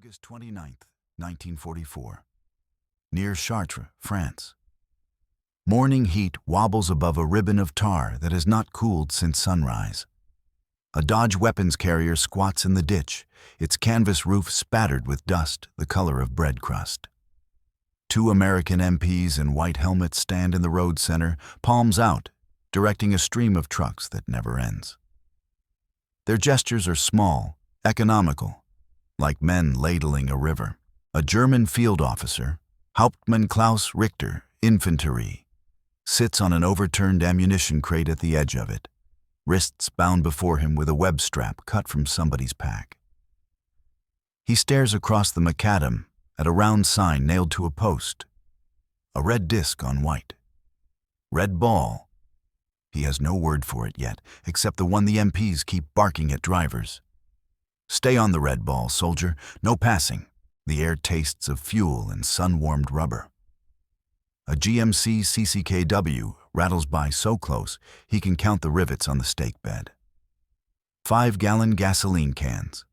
August 29th, 1944. Near Chartres, France. Morning heat wobbles above a ribbon of tar that has not cooled since sunrise. A Dodge weapons carrier squats in the ditch, its canvas roof spattered with dust the color of bread crust. Two American MPs in white helmets stand in the road center, palms out, directing a stream of trucks that never ends. Their gestures are small, economical, like men ladling a river. A German field officer, Hauptmann Klaus Richter, Infanterie, sits on an overturned ammunition crate at the edge of it, wrists bound before him with a web strap cut from somebody's pack. He stares across the macadam at a round sign nailed to a post, a red disc on white. Red ball. He has no word for it yet, except the one the MPs keep barking at drivers. Stay on the red ball, soldier. No passing. The air tastes of fuel and sun-warmed rubber. A GMC CCKW rattles by so close he can count the rivets on the stake bed. 5-gallon gasoline cans,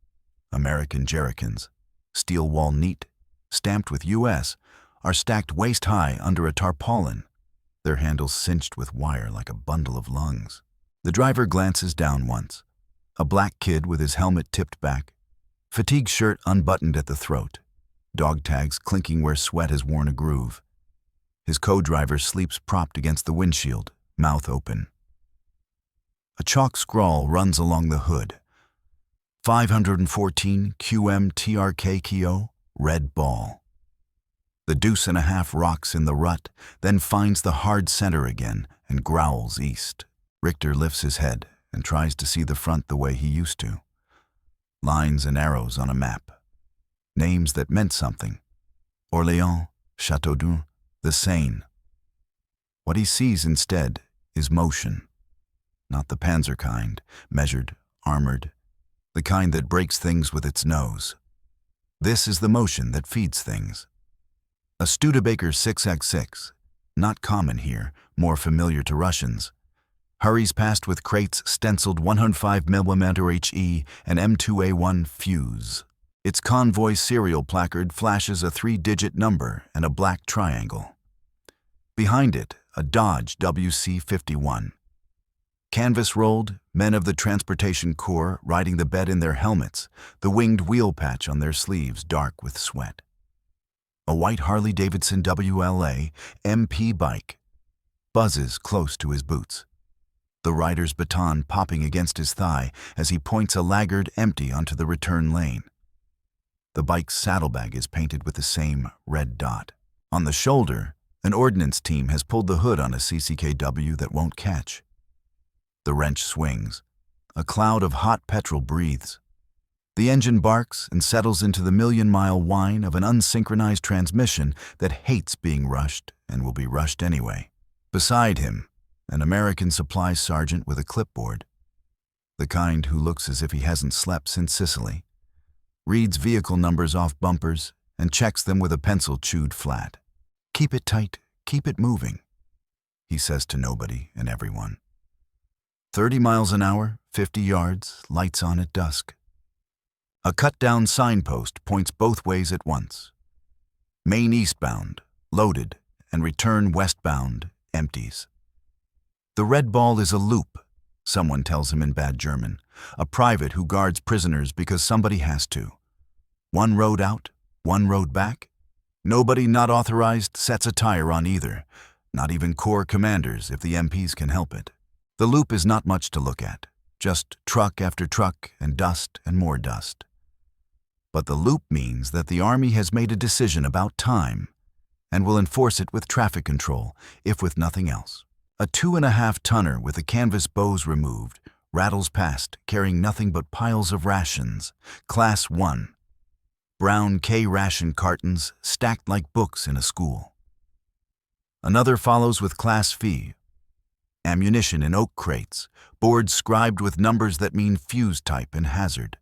American jerricans, steel wall neat, stamped with US, are stacked waist-high under a tarpaulin, their handles cinched with wire like a bundle of lungs. The driver glances down once. A black kid with his helmet tipped back, fatigue shirt unbuttoned at the throat, dog tags clinking where sweat has worn a groove. His co-driver sleeps propped against the windshield, mouth open. A chalk scrawl runs along the hood. 514 QM TRK Kyo, red ball. The deuce and a half rocks in the rut, then finds the hard center again and growls east. Richter lifts his head and tries to see the front the way he used to. Lines and arrows on a map. Names that meant something. Orléans, Châteaudoux, the Seine. What he sees instead is motion. Not the panzer kind, measured, armored, the kind that breaks things with its nose. This is the motion that feeds things. A Studebaker 6x6, not common here, more familiar to Russians, hurries past with crates stenciled 105mm HE and M2A1 fuse. Its convoy serial placard flashes a 3-digit number and a black triangle. Behind it, a Dodge WC-51. Canvas rolled, men of the Transportation Corps riding the bed in their helmets, the winged wheel patch on their sleeves dark with sweat. A white Harley-Davidson WLA MP bike buzzes close to his boots, the rider's baton popping against his thigh as he points a laggard empty onto the return lane. The bike's saddlebag is painted with the same red dot. On the shoulder, an ordnance team has pulled the hood on a CCKW that won't catch. The wrench swings. A cloud of hot petrol breathes. The engine barks and settles into the million-mile whine of an unsynchronized transmission that hates being rushed and will be rushed anyway. Beside him, an American supply sergeant with a clipboard, the kind who looks as if he hasn't slept since Sicily, reads vehicle numbers off bumpers and checks them with a pencil chewed flat. "Keep it tight, keep it moving," he says to nobody and everyone. 30 miles an hour, 50 yards, lights on at dusk. A cut-down signpost points both ways at once. Main eastbound, loaded, and return westbound, empties. The red ball is a loop, someone tells him in bad German, a private who guards prisoners because somebody has to. One road out, one road back. Nobody not authorized sets a tire on either, not even Corps commanders if the MPs can help it. The loop is not much to look at, just truck after truck and dust and more dust. But the loop means that the Army has made a decision about time and will enforce it with traffic control, if with nothing else. A 2.5-tonner with the canvas bows removed rattles past, carrying nothing but piles of rations, Class 1. Brown K-ration cartons stacked like books in a school. Another follows with Class V. Ammunition in oak crates, boards scribed with numbers that mean fuse type and hazard.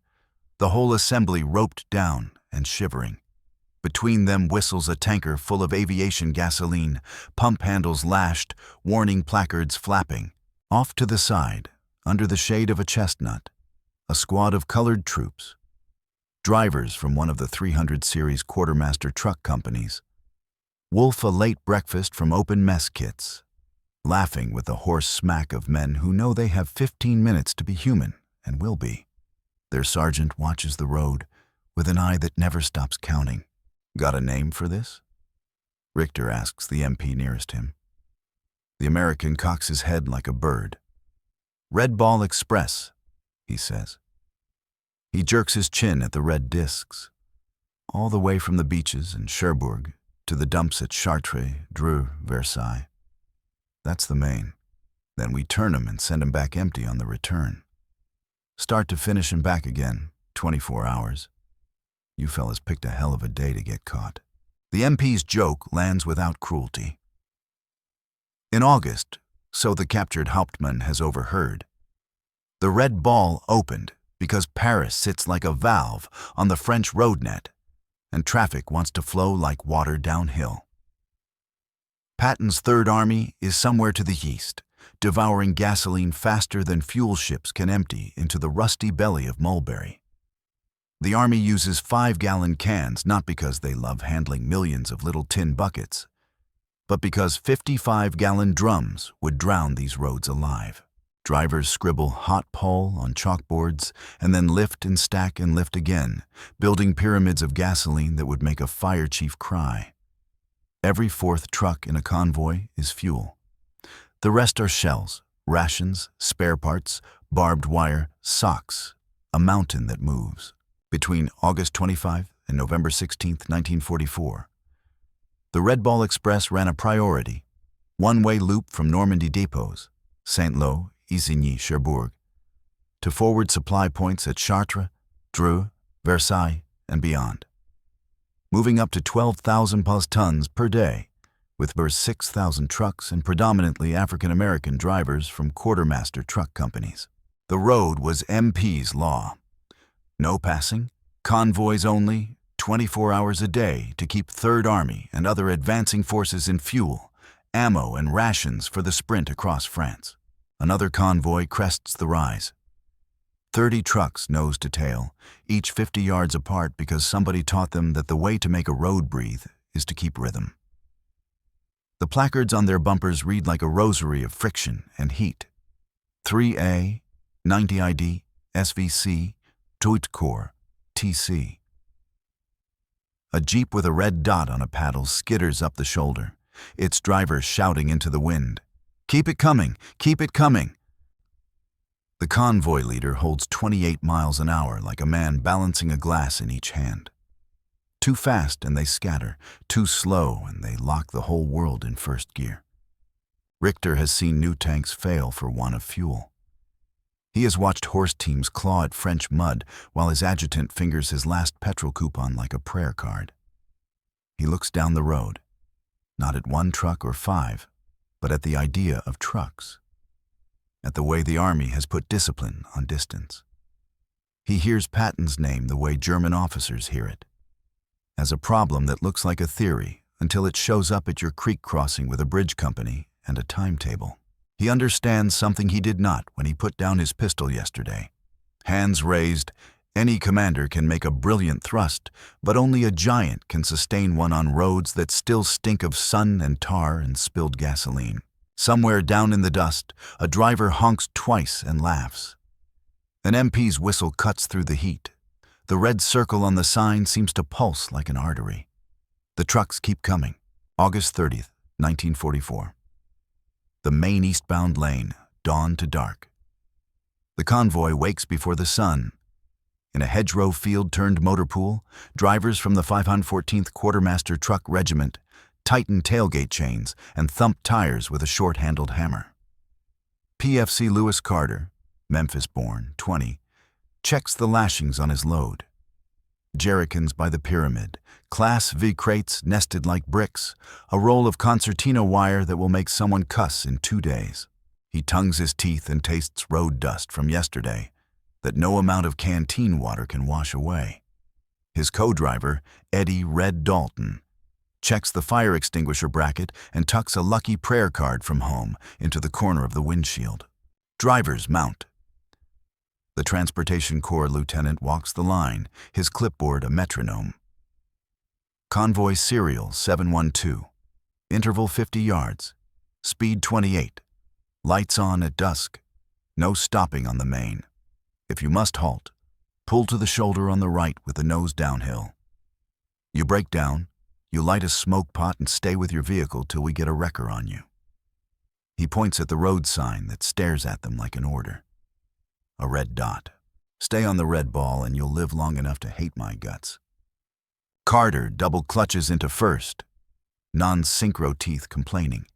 The whole assembly roped down and shivering. Between them whistles a tanker full of aviation gasoline, pump handles lashed, warning placards flapping. Off to the side, under the shade of a chestnut, a squad of colored troops. drivers from one of the 300 series Quartermaster truck companies wolf a late breakfast from open mess kits, laughing with the hoarse smack of men who know they have 15 minutes to be human and will be. Their sergeant watches the road with an eye that never stops counting. Got a name for this? Richter asks the MP nearest him. The American cocks his head like a bird. RedBallExpress, he says. He jerks his chin at the red discs. All the way from the beaches in Cherbourg to the dumps at Chartres, Dreux, Versailles. That's the main. Then we turn 'em and send 'em back empty on the return. Start to finish and back again, 24 hours. You fellas picked a hell of a day to get caught. The MP's joke lands without cruelty. In August, so the captured Hauptmann has overheard, the Red Ball opened because Paris sits like a valve on the French road net, and traffic wants to flow like water downhill. Patton's Third Army is somewhere to the east, devouring gasoline faster than fuel ships can empty into the rusty belly of Mulberry. The Army uses 5-gallon cans not because they love handling millions of little tin buckets, but because 55-gallon drums would drown these roads alive. Drivers scribble hot pole on chalkboards and then lift and stack and lift again, building pyramids of gasoline that would make a fire chief cry. Every fourth truck in a convoy is fuel. The rest are shells, rations, spare parts, barbed wire, socks, a mountain that moves. Between August 25 and November 16, 1944, the RedBallExpress ran a priority, one-way loop from Normandy depots, Saint-Lô, Isigny, Cherbourg, to forward supply points at Chartres, Dreux, Versailles, and beyond, moving up to 12,000 plus tons per day, with over 6,000 trucks and predominantly African American drivers from quartermaster truck companies. The road was MP's law. No passing, convoys only, 24 hours a day to keep Third Army and other advancing forces in fuel, ammo, and rations for the sprint across France. Another convoy crests the rise. 30 trucks nose to tail, each 50 yards apart because somebody taught them that the way to make a road breathe is to keep rhythm. The placards on their bumpers read like a rosary of friction and heat. 3A, 90 ID, SVC, Tout Corps, TC. A jeep with a red dot on a paddle skitters up the shoulder, its driver shouting into the wind, "Keep it coming! Keep it coming!" The convoy leader holds 28 miles an hour like a man balancing a glass in each hand. Too fast and they scatter, too slow and they lock the whole world in first gear. Richter has seen new tanks fail for want of fuel. He has watched horse teams claw at French mud while his adjutant fingers his last petrol coupon like a prayer card. He looks down the road, not at one truck or 5, but at the idea of trucks, at the way the Army has put discipline on distance. He hears Patton's name the way German officers hear it, as a problem that looks like a theory until it shows up at your creek crossing with a bridge company and a timetable. He understands something he did not when he put down his pistol yesterday. Hands raised, any commander can make a brilliant thrust, but only a giant can sustain one on roads that still stink of sun and tar and spilled gasoline. Somewhere down in the dust, a driver honks twice and laughs. An MP's whistle cuts through the heat. The red circle on the sign seems to pulse like an artery. The trucks keep coming. August 30th, 1944. The main eastbound lane, dawn to dark. The convoy wakes before the sun. In a hedgerow field-turned motor pool, drivers from the 514th Quartermaster Truck Regiment tighten tailgate chains and thump tires with a short-handled hammer. PFC Lewis Carter, Memphis-born, 20, checks the lashings on his load. Jerricans by the pyramid, Class V crates nested like bricks, a roll of concertina wire that will make someone cuss in 2 days. He tongues his teeth and tastes road dust from yesterday that no amount of canteen water can wash away. His co-driver, Eddie Red Dalton, checks the fire extinguisher bracket and tucks a lucky prayer card from home into the corner of the windshield. Drivers mount. The Transportation Corps lieutenant walks the line, his clipboard a metronome. Convoy serial 712. Interval 50 yards. Speed 28. Lights on at dusk. No stopping on the main. If you must halt, pull to the shoulder on the right with the nose downhill. You break down, you light a smoke pot and stay with your vehicle till we get a wrecker on you. He points at the road sign that stares at them like an order. A red dot. Stay on the red ball and you'll live long enough to hate my guts. Carter double clutches into first, non-synchro teeth complaining,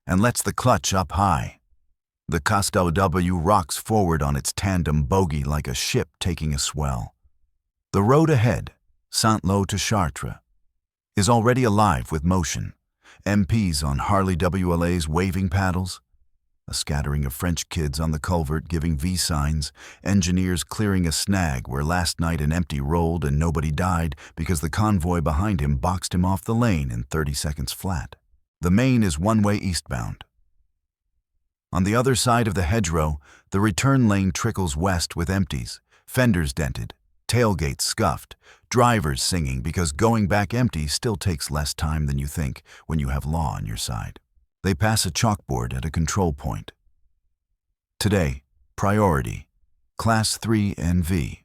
and lets the clutch up high. The CCKW rocks forward on its tandem bogie like a ship taking a swell. The road ahead, Saint-Lô to Chartres, is already alive with motion. MPs on Harley WLAs waving paddles, a scattering of French kids on the culvert giving V signs, engineers clearing a snag where last night an empty rolled and nobody died because the convoy behind him boxed him off the lane in 30 seconds flat. The main is one-way eastbound. On the other side of the hedgerow, the return lane trickles west with empties, fenders dented, tailgates scuffed, drivers singing because going back empty still takes less time than you think when you have law on your side. They pass a chalkboard at a control point. Today, priority, Class 3 NV,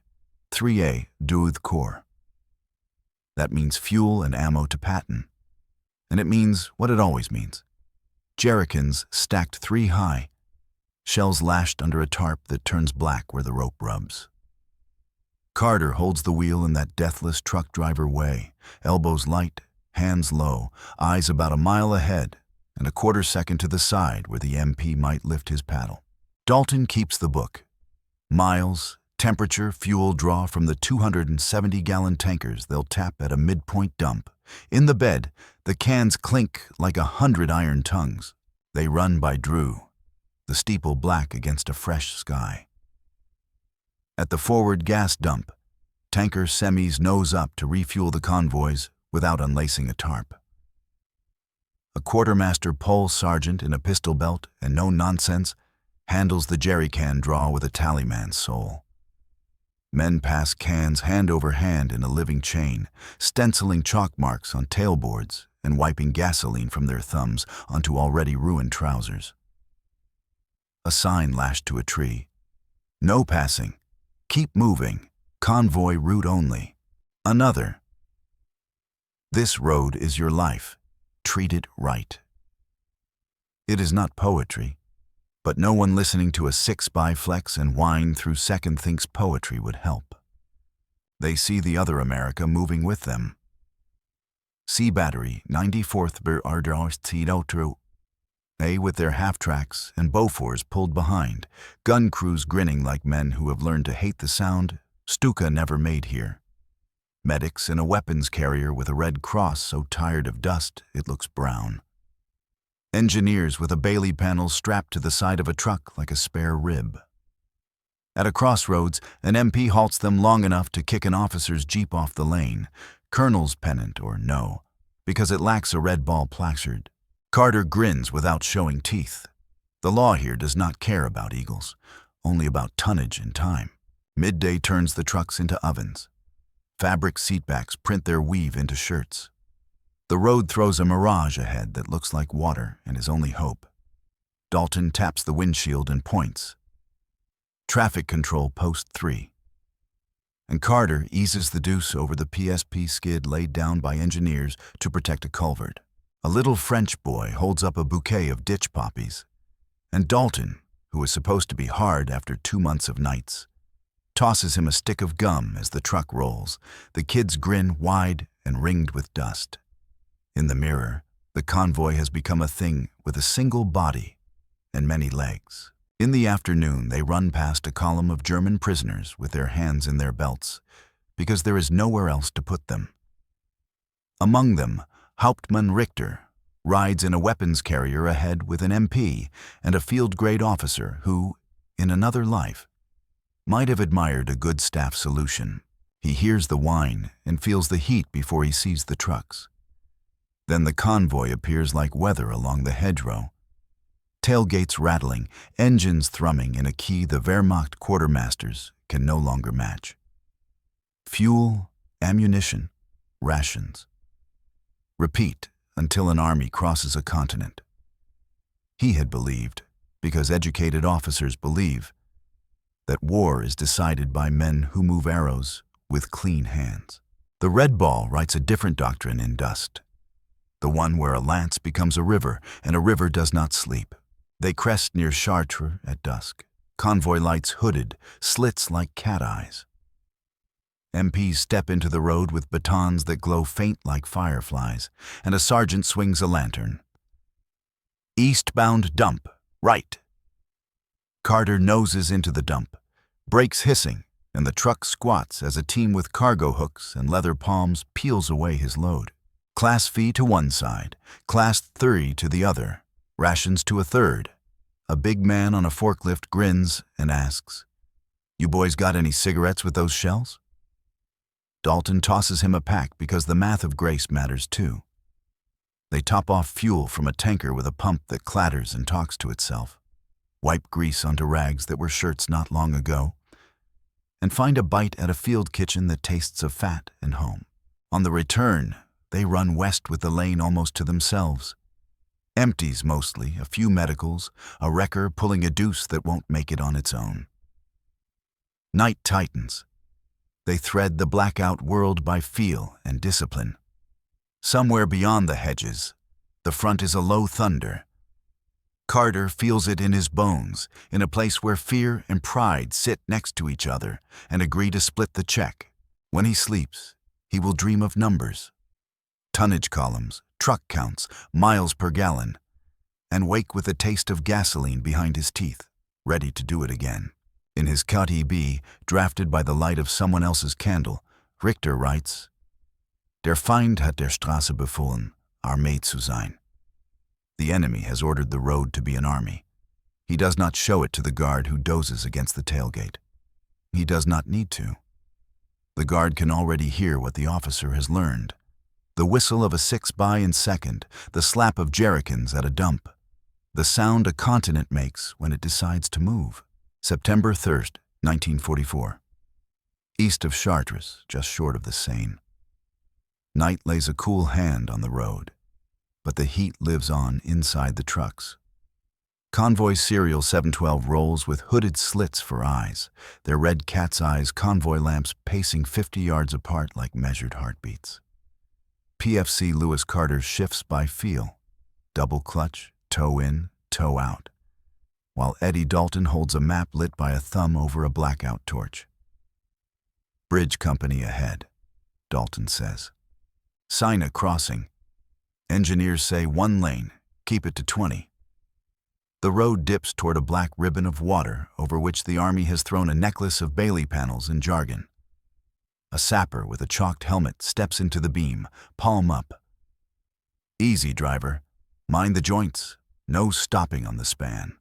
3A Dreux Corps. That means fuel and ammo to Patton. And it means what it always means. Jerricans stacked 3 high, shells lashed under a tarp that turns black where the rope rubs. Carter holds the wheel in that deathless truck driver way, elbows light, hands low, eyes about a mile ahead, and a quarter second to the side where the MP might lift his paddle. Dalton keeps the book. Miles, temperature, fuel draw from the 270-gallon tankers they'll tap at a midpoint dump. In the bed, the cans clink like 100 iron tongues. They run by Dreux, the steeple black against a fresh sky. At the forward gas dump, tanker semis nose up to refuel the convoys without unlacing a tarp. A quartermaster pole sergeant in a pistol belt and no nonsense handles the jerrycan draw with a tallyman's soul. Men pass cans hand over hand in a living chain, stenciling chalk marks on tailboards and wiping gasoline from their thumbs onto already ruined trousers. A sign lashed to a tree. No passing. Keep moving. Convoy route only. Another. This road is your life. Treat it right. It is not poetry, but no one listening to a 6x flex and whine through second thinks poetry would help. They see the other America moving with them. C Battery, 94th Brigade, A with their half-tracks and Beauforts pulled behind, gun crews grinning like men who have learned to hate the sound Stuka never made here. Medics in a weapons carrier with a red cross so tired of dust it looks brown. Engineers with a Bailey panel strapped to the side of a truck like a spare rib. At a crossroads, an MP halts them long enough to kick an officer's jeep off the lane, colonel's pennant or no, because it lacks a red ball placard. Carter grins without showing teeth. The law here does not care about eagles, only about tonnage and time. Midday turns the trucks into ovens. Fabric seatbacks print their weave into shirts. The road throws a mirage ahead that looks like water and is only hope. Dalton taps the windshield and points. Traffic control post 3. And Carter eases the deuce over the PSP skid laid down by engineers to protect a culvert. A little French boy holds up a bouquet of ditch poppies. And Dalton, who is supposed to be hard after 2 months of nights, tosses him a stick of gum as the truck rolls. The kids grin wide and ringed with dust. In the mirror, the convoy has become a thing with a single body and many legs. In the afternoon, they run past a column of German prisoners with their hands in their belts, because there is nowhere else to put them. Among them, Hauptmann Richter rides in a weapons carrier ahead with an MP and a field-grade officer who, in another life, might have admired a good staff solution. He hears the whine and feels the heat before he sees the trucks. Then the convoy appears like weather along the hedgerow. Tailgates rattling, engines thrumming in a key the Wehrmacht quartermasters can no longer match. Fuel, ammunition, rations. Repeat until an army crosses a continent. He had believed, because educated officers believe, that war is decided by men who move arrows with clean hands. The Red Ball writes a different doctrine in Dust, the one where a lance becomes a river and a river does not sleep. They crest near Chartres at dusk. Convoy lights hooded, slits like cat eyes. MPs step into the road with batons that glow faint like fireflies, and a sergeant swings a lantern. Eastbound dump, right. Carter noses into the dump, brakes hissing, and the truck squats as a team with cargo hooks and leather palms peels away his load. Class fee to one side, Class 3 to the other, rations to a third. A big man on a forklift grins and asks, "You boys got any cigarettes with those shells?" Dalton tosses him a pack because the math of grace matters too. They top off fuel from a tanker with a pump that clatters and talks to itself, wipe grease onto rags that were shirts not long ago, and find a bite at a field kitchen that tastes of fat and home. On the return, they run west with the lane almost to themselves. Empties mostly, a few medicals, a wrecker pulling a deuce that won't make it on its own. Night tightens. They thread the blackout world by feel and discipline. Somewhere beyond the hedges, the front is a low thunder. Carter feels it in his bones, in a place where fear and pride sit next to each other and agree to split the check. When he sleeps, he will dream of numbers, tonnage columns, truck counts, miles per gallon, and wake with a taste of gasoline behind his teeth, ready to do it again. In his KTB, drafted by the light of someone else's candle, Richter writes, "Der Feind hat der Straße befohlen, Armee zu sein." The enemy has ordered the road to be an army. He does not show it to the guard who dozes against the tailgate. He does not need to. The guard can already hear what the officer has learned. The whistle of a 6x in second, the slap of jerricans at a dump, the sound a continent makes when it decides to move. September 3rd, 1944. East of Chartres, just short of the Seine. Night lays a cool hand on the road, but the heat lives on inside the trucks. Convoy Serial 712 rolls with hooded slits for eyes, their red cat's eyes convoy lamps pacing 50 yards apart like measured heartbeats. PFC Lewis Carter shifts by feel, double clutch, toe in, toe out, while Eddie Dalton holds a map lit by a thumb over a blackout torch. "Bridge company ahead," Dalton says. "Sign a crossing. Engineers say 1 lane, keep it to 20. The road dips toward a black ribbon of water over which the Army has thrown a necklace of Bailey panels and jargon. A sapper with a chalked helmet steps into the beam, palm up. "Easy, driver. Mind the joints. No stopping on the span."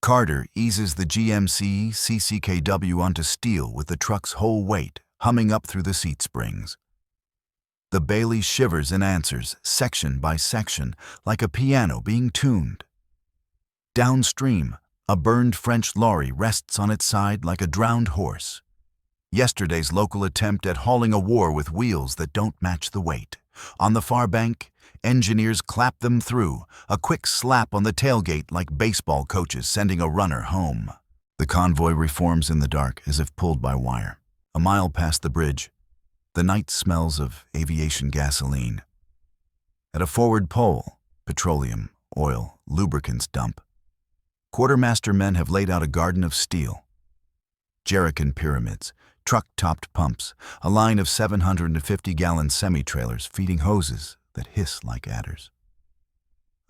Carter eases the GMC CCKW onto steel with the truck's whole weight, humming up through the seat springs. The Bailey shivers and answers, section by section, like a piano being tuned. Downstream, a burned French lorry rests on its side like a drowned horse. Yesterday's local attempt at hauling a war with wheels that don't match the weight. On the far bank, engineers clap them through, a quick slap on the tailgate like baseball coaches sending a runner home. The convoy reforms in the dark as if pulled by wire. A mile past the bridge, the night smells of aviation gasoline. At a forward pole, petroleum, oil, lubricants dump. Quartermaster men have laid out a garden of steel. Jerrican pyramids, truck-topped pumps, a line of 750-gallon semi-trailers feeding hoses that hiss like adders.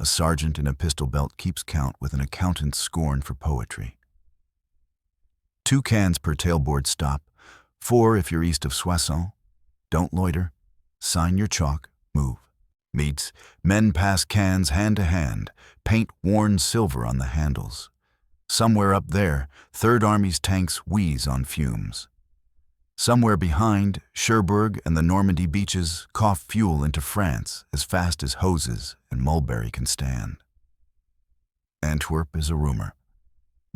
A sergeant in a pistol belt keeps count with an accountant's scorn for poetry. 2 cans per tailboard stop, 4 if you're east of Soissons. Don't loiter. Sign your chalk. Move. Meets. Men pass cans hand to hand, paint worn silver on the handles. Somewhere up there, Third Army's tanks wheeze on fumes. Somewhere behind, Cherbourg and the Normandy beaches cough fuel into France as fast as hoses and mulberry can stand. Antwerp is a rumor.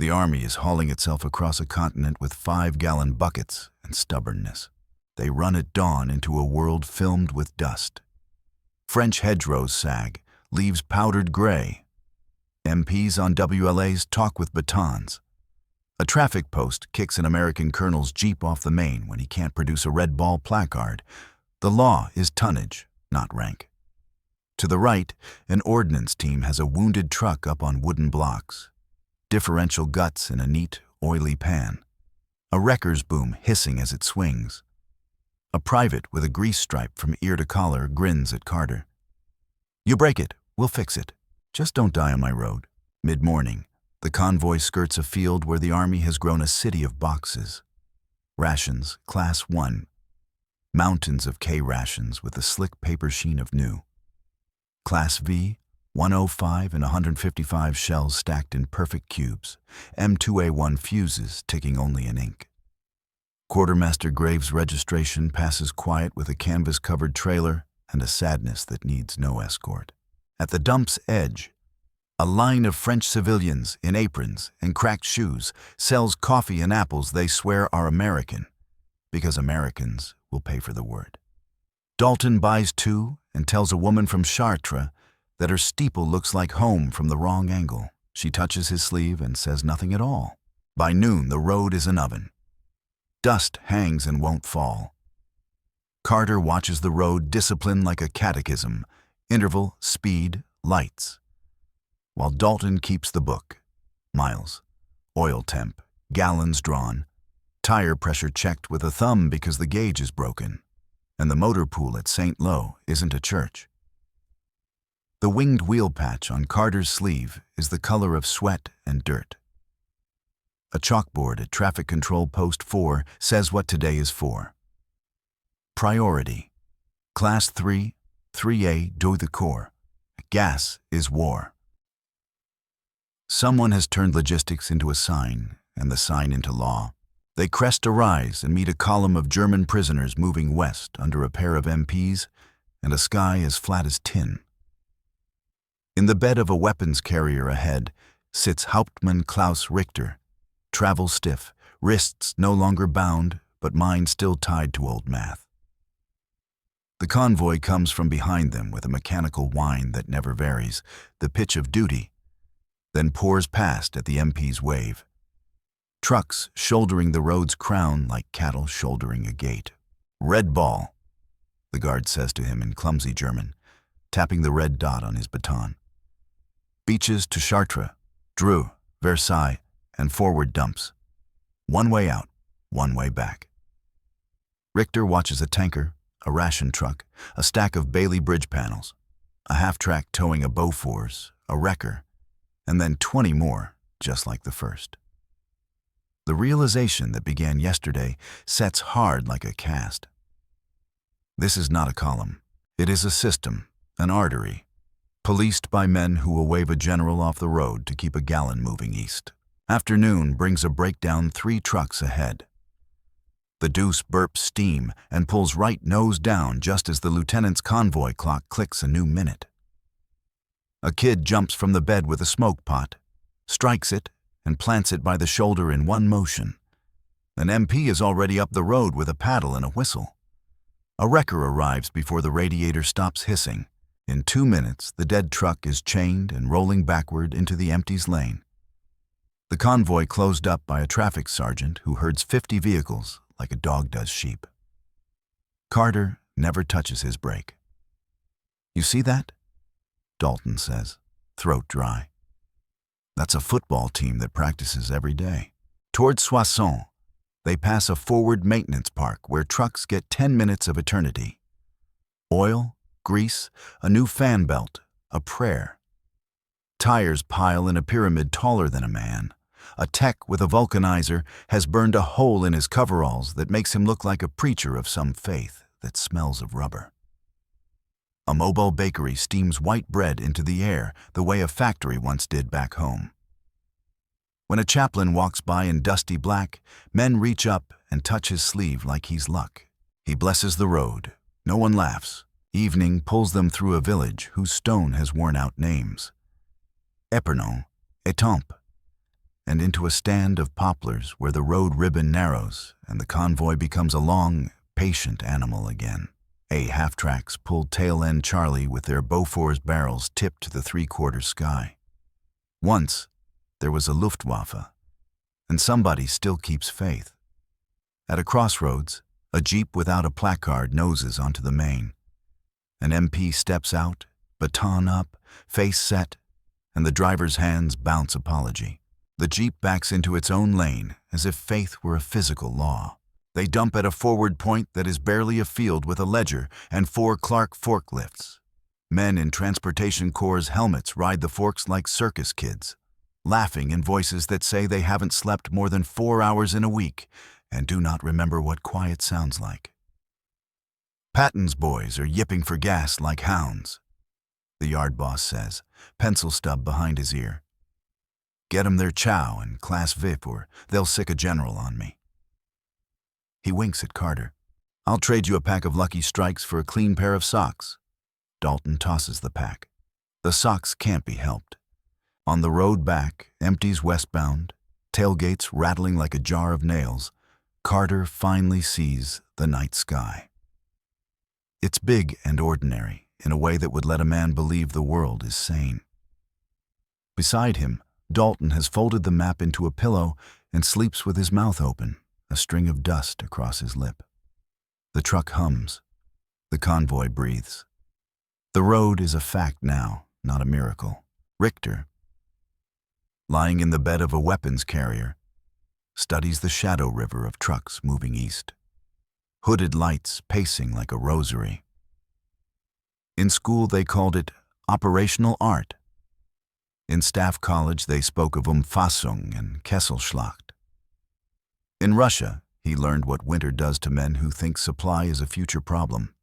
The army is hauling itself across a continent with 5-gallon buckets and stubbornness. They run at dawn into a world filmed with dust. French hedgerows sag, leaves powdered gray. MPs on WLAs talk with batons. A traffic post kicks an American colonel's jeep off the main when he can't produce a red ball placard. The law is tonnage, not rank. To the right, an ordnance team has a wounded truck up on wooden blocks. Differential guts in a neat, oily pan. A wrecker's boom hissing as it swings. A private with a grease stripe from ear to collar grins at Carter. "You break it, we'll fix it. Just don't die on my road." Mid-morning, the convoy skirts a field where the army has grown a city of boxes. Rations, Class 1. Mountains of K rations with the slick paper sheen of new. Class V, 105 and 155 shells stacked in perfect cubes. M2A1 fuses ticking only in ink. Quartermaster Graves' registration passes quiet with a canvas-covered trailer and a sadness that needs no escort. At the dump's edge, a line of French civilians in aprons and cracked shoes sells coffee and apples they swear are American, because Americans will pay for the word. Dalton buys 2 and tells a woman from Chartres that her steeple looks like home from the wrong angle. She touches his sleeve and says nothing at all. By noon, the road is an oven. Dust hangs and won't fall. Carter watches the road discipline like a catechism, interval, speed, lights. While Dalton keeps the book. Miles, oil temp, gallons drawn, tire pressure checked with a thumb because the gauge is broken, and the motor pool at St. Lo isn't a church. The winged wheel patch on Carter's sleeve is the color of sweat and dirt. A chalkboard at Traffic Control Post 4 says what today is for. Priority. Class 3, 3A, do the corps. Gas is war. Someone has turned logistics into a sign, and the sign into law. They crest a rise and meet a column of German prisoners moving west under a pair of MPs and a sky as flat as tin. In the bed of a weapons carrier ahead sits Hauptmann Klaus Richter, travel stiff, wrists no longer bound, but mind still tied to old math. The convoy comes from behind them with a mechanical whine that never varies, the pitch of duty, then pours past at the MP's wave. Trucks shouldering the road's crown like cattle shouldering a gate. "Red ball," the guard says to him in clumsy German, tapping the red dot on his baton. Beaches to Chartres, Dreux, Versailles, and forward dumps. One way out, one way back. Richter watches a tanker, a ration truck, a stack of Bailey bridge panels, a half-track towing a Beauforts, a wrecker, and then 20 more, just like the first. The realization that began yesterday sets hard like a cast. This is not a column. It is a system, an artery, policed by men who will wave a general off the road to keep a gallon moving east. Afternoon brings a breakdown 3 trucks ahead. The deuce burps steam and pulls right nose down just as the lieutenant's convoy clock clicks a new minute. A kid jumps from the bed with a smoke pot, strikes it, and plants it by the shoulder in one motion. An MP is already up the road with a paddle and a whistle. A wrecker arrives before the radiator stops hissing. In 2 minutes, the dead truck is chained and rolling backward into the empties lane. The convoy closed up by a traffic sergeant who herds 50 vehicles like a dog does sheep. Carter never touches his brake. "You see that?" Dalton says, throat dry. "That's a football team that practices every day." Toward Soissons, they pass a forward maintenance park where trucks get 10 minutes of eternity. Oil, grease, a new fan belt, a prayer. Tires pile in a pyramid taller than a man. A tech with a vulcanizer has burned a hole in his coveralls that makes him look like a preacher of some faith that smells of rubber. A mobile bakery steams white bread into the air the way a factory once did back home. When a chaplain walks by in dusty black, men reach up and touch his sleeve like he's luck. He blesses the road. No one laughs. Evening pulls them through a village whose stone has worn out names. Épernon, Étampes. and into a stand of poplars where the road ribbon narrows and the convoy becomes a long, patient animal again. Half-tracks pulled tail-end Charlie with their Bofors barrels tipped to the three-quarter sky. Once, there was a Luftwaffe, and somebody still keeps faith. At a crossroads, a jeep without a placard noses onto the main. An MP steps out, baton up, face set, and the driver's hands bounce apology. The jeep backs into its own lane as if faith were a physical law. They dump at a forward point that is barely a field with a ledger and 4 Clark forklifts. Men in Transportation Corps' helmets ride the forks like circus kids, laughing in voices that say they haven't slept more than 4 hours in a week and do not remember what quiet sounds like. Patton's boys are yipping for gas like hounds, the yard boss says, pencil stub behind his ear. Get 'em their chow and class VIP or they'll sick a general on me. He winks at Carter. I'll trade you a pack of Lucky Strikes for a clean pair of socks. Dalton tosses the pack. The socks can't be helped. On the road back, empties westbound, tailgates rattling like a jar of nails, Carter finally sees the night sky. It's big and ordinary in a way that would let a man believe the world is sane. Beside him, Dalton has folded the map into a pillow and sleeps with his mouth open, a string of dust across his lip. The truck hums. The convoy breathes. The road is a fact now, not a miracle. Richter, lying in the bed of a weapons carrier, studies the shadow river of trucks moving east. Hooded lights pacing like a rosary. In school they called it operational art. In staff college they spoke of Umfassung and Kesselschlacht. In Russia, he learned what winter does to men who think supply is a future problem.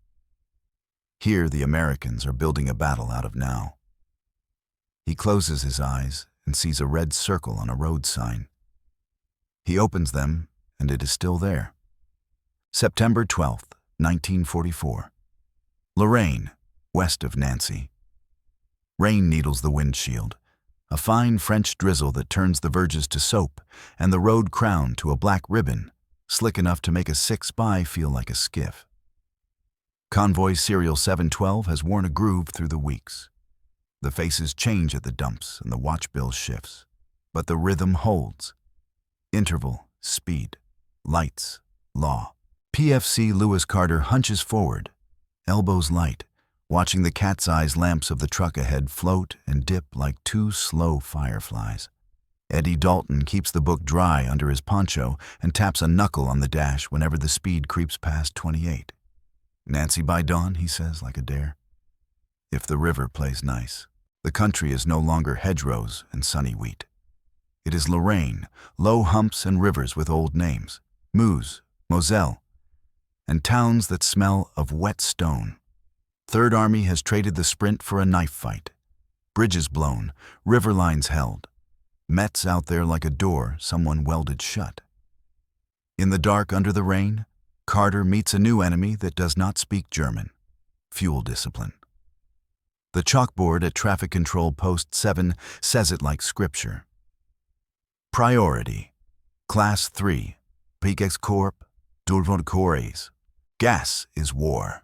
Here the Americans are building a battle out of now. He closes his eyes and sees a red circle on a road sign. He opens them, and it is still there. September 12th, 1944. Lorraine, west of Nancy. Rain needles the windshield, a fine French drizzle that turns the verges to soap and the road crown to a black ribbon, slick enough to make a 6x feel like a skiff. Convoy Serial 712 has worn a groove through the weeks. The faces change at the dumps and the watch bill shifts, but the rhythm holds. Interval, speed, lights, law. PFC Lewis Carter hunches forward, elbows light, watching the cat's eyes lamps of the truck ahead float and dip like 2 slow fireflies. Eddie Dalton keeps the book dry under his poncho and taps a knuckle on the dash whenever the speed creeps past 28. Nancy by dawn, he says like a dare. If the river plays nice. The country is no longer hedgerows and sunny wheat. It is Lorraine, low humps and rivers with old names, Meuse, Moselle, and towns that smell of wet stone. Third Army has traded the sprint for a knife fight. Bridges blown, river lines held. Metz out there like a door someone welded shut. In the dark under the rain, Carter meets a new enemy that does not speak German. Fuel discipline. The chalkboard at Traffic Control Post 7 says it like scripture. Priority. Class 3. Pikex Corp. Durvoncorps. Gas is war.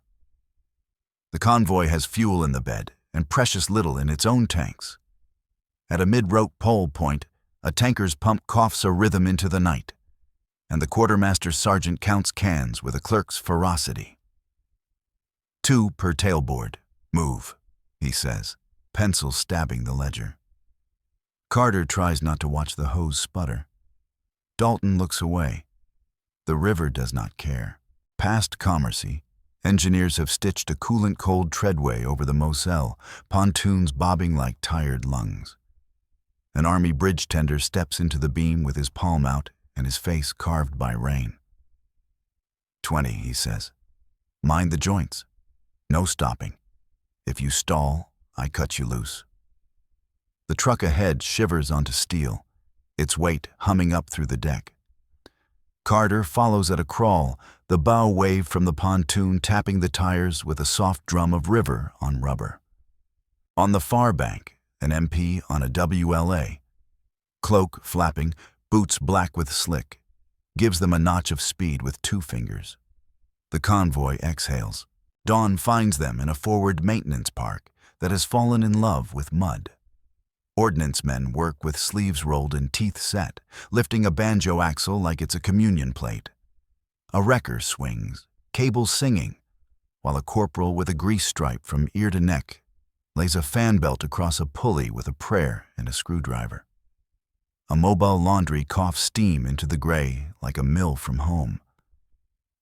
The convoy has fuel in the bed and precious little in its own tanks. At a mid-rope pole point, a tanker's pump coughs a rhythm into the night, and the quartermaster sergeant counts cans with a clerk's ferocity. 2 per tailboard. Move, he says, pencil stabbing the ledger. Carter tries not to watch the hose sputter. Dalton looks away. The river does not care. Past Commercy, engineers have stitched a coolant-cold treadway over the Moselle, pontoons bobbing like tired lungs. An Army bridge tender steps into the beam with his palm out and his face carved by rain. 20, he says. Mind the joints. No stopping. If you stall, I cut you loose. The truck ahead shivers onto steel, its weight humming up through the deck. Carter follows at a crawl, the bow wave from the pontoon tapping the tires with a soft drum of river on rubber. On the far bank, an MP on a WLA. Cloak flapping, boots black with slick, gives them a notch of speed with 2 fingers. The convoy exhales. Dawn finds them in a forward maintenance park that has fallen in love with mud. Ordnance men work with sleeves rolled and teeth set, lifting a banjo axle like it's a communion plate. A wrecker swings, cables singing, while a corporal with a grease stripe from ear to neck lays a fan belt across a pulley with a prayer and a screwdriver. A mobile laundry coughs steam into the gray like a mill from home.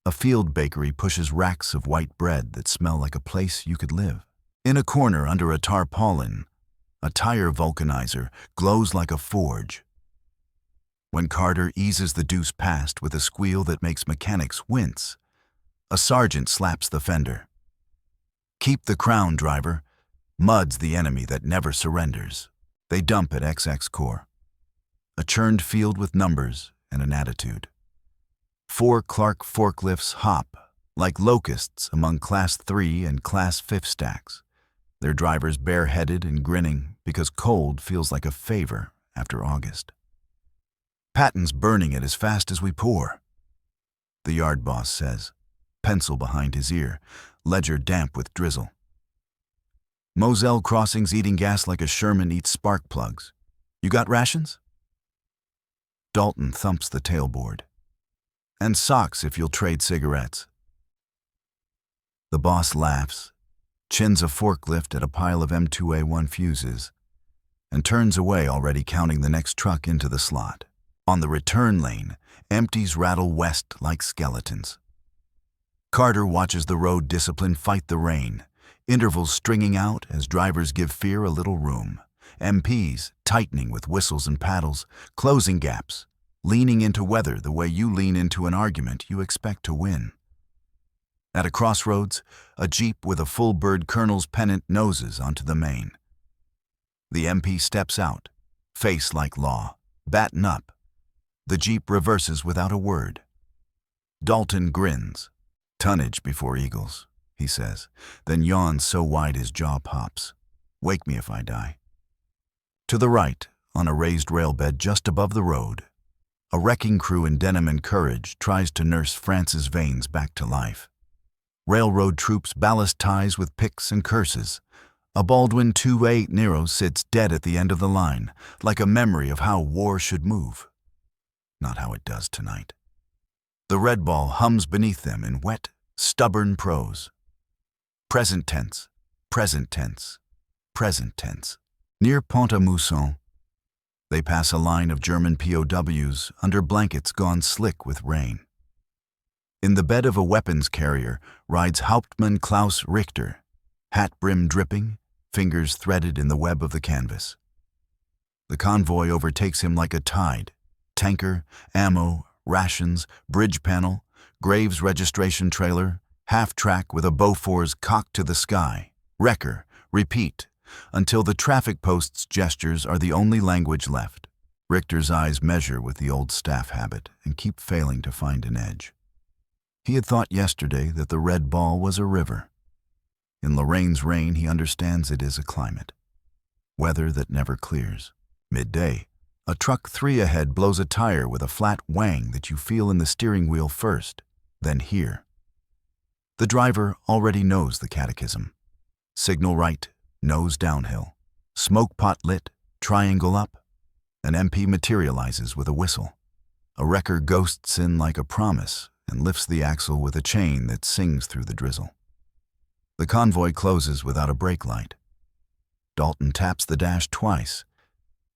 A field bakery pushes racks of white bread that smell like a place you could live. In a corner under a tarpaulin, a tire vulcanizer glows like a forge. When Carter eases the deuce past with a squeal that makes mechanics wince, a sergeant slaps the fender. Keep the crown, driver. Mud's the enemy that never surrenders. They dump at XX Corps. A churned field with numbers and an attitude. 4 Clark forklifts hop like locusts among Class 3 and Class 5 stacks, their drivers bareheaded and grinning because cold feels like a favor after August. Patton's burning it as fast as we pour, the yard boss says, pencil behind his ear, ledger damp with drizzle. Moselle Crossing's eating gas like a Sherman eats spark plugs. You got rations? Dalton thumps the tailboard. And socks if you'll trade cigarettes. The boss laughs, chins a forklift at a pile of M2A1 fuses, and turns away, already counting the next truck into the slot. On the return lane, empties rattle west like skeletons. Carter watches the road discipline fight the rain, intervals stringing out as drivers give fear a little room, MPs tightening with whistles and paddles, closing gaps, leaning into weather the way you lean into an argument you expect to win. At a crossroads, a Jeep with a full bird colonel's pennant noses onto the main. The MP steps out, face like law, batten up. The Jeep reverses without a word. Dalton grins. Tonnage before eagles, he says, then yawns so wide his jaw pops. Wake me if I die. To the right, on a raised railbed just above the road, a wrecking crew in denim and courage tries to nurse France's veins back to life. Railroad troops ballast ties with picks and curses. A Baldwin 2-8 Nero sits dead at the end of the line, like a memory of how war should move. Not how it does tonight. The red ball hums beneath them in wet, stubborn prose. Present tense, present tense, present tense. Near Pont-à-Mousson, they pass a line of German POWs under blankets gone slick with rain. In the bed of a weapons carrier rides Hauptmann Klaus Richter, hat brim dripping, fingers threaded in the web of the canvas. The convoy overtakes him like a tide. Tanker, ammo, rations, bridge panel, Graves registration trailer, half-track with a Bofors cocked to the sky, wrecker, repeat, until the traffic post's gestures are the only language left. Richter's eyes measure with the old staff habit and keep failing to find an edge. He had thought yesterday that the red ball was a river. In Lorraine's rain, he understands it is a climate. Weather that never clears. Midday, a truck 3 ahead blows a tire with a flat whang that you feel in the steering wheel first, then hear. The driver already knows the catechism. Signal right, nose downhill. Smoke pot lit, triangle up. An MP materializes with a whistle. A wrecker ghosts in like a promise and lifts the axle with a chain that sings through the drizzle. The convoy closes without a brake light. Dalton taps the dash twice,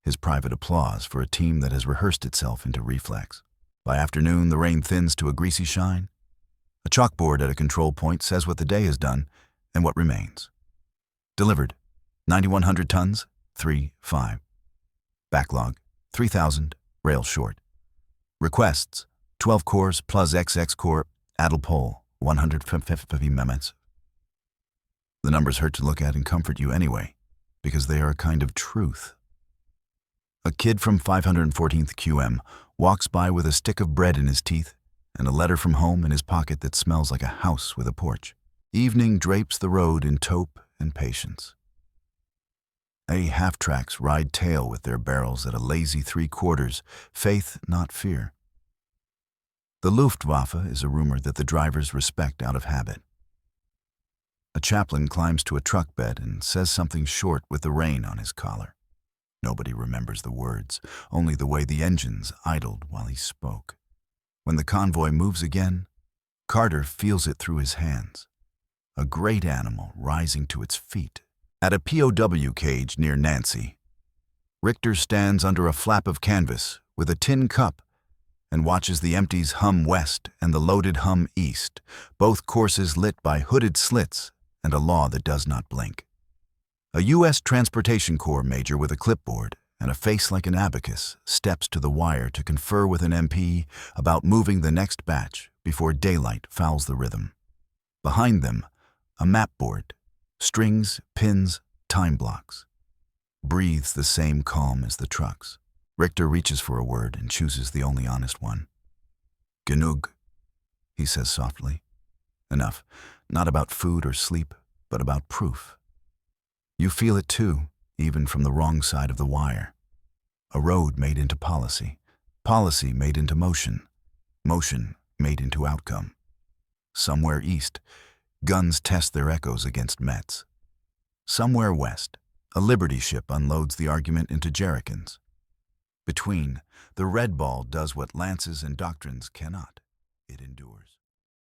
his private applause for a team that has rehearsed itself into reflex. By afternoon, the rain thins to a greasy shine. A chalkboard at a control point says what the day has done and what remains. Delivered, 9,100 tons, 3-5. Backlog, 3,000, rail short. Requests, 12 cores plus XX core, addle pole, 150 minutes. The numbers hurt to look at and comfort you anyway, because they are a kind of truth. A kid from 514th QM walks by with a stick of bread in his teeth and a letter from home in his pocket that smells like a house with a porch. Evening drapes the road in taupe and patience. half-tracks ride tail with their barrels at a lazy 3/4, faith, not fear. The Luftwaffe is a rumor that the drivers respect out of habit. A chaplain climbs to a truck bed and says something short with the rein on his collar. Nobody remembers the words, only the way the engines idled while he spoke. When the convoy moves again, Carter feels it through his hands. A great animal rising to its feet. At a POW cage near Nancy, Richter stands under a flap of canvas with a tin cup and watches the empties hum west and the loaded hum east, both courses lit by hooded slits and a law that does not blink. A U.S. Transportation Corps major with a clipboard and a face like an abacus steps to the wire to confer with an MP about moving the next batch before daylight fouls the rhythm. Behind them, a map board, strings, pins, time blocks. Breathes the same calm as the trucks. Richter reaches for a word and chooses the only honest one. Genug, he says softly. Enough, not about food or sleep, but about proof. You feel it too, even from the wrong side of the wire. A road made into policy, policy made into motion, motion made into outcome. Somewhere east, guns test their echoes against Mets. Somewhere west, a Liberty ship unloads the argument into jerricans. Between, the Red Ball does what lances and doctrines cannot. It endures.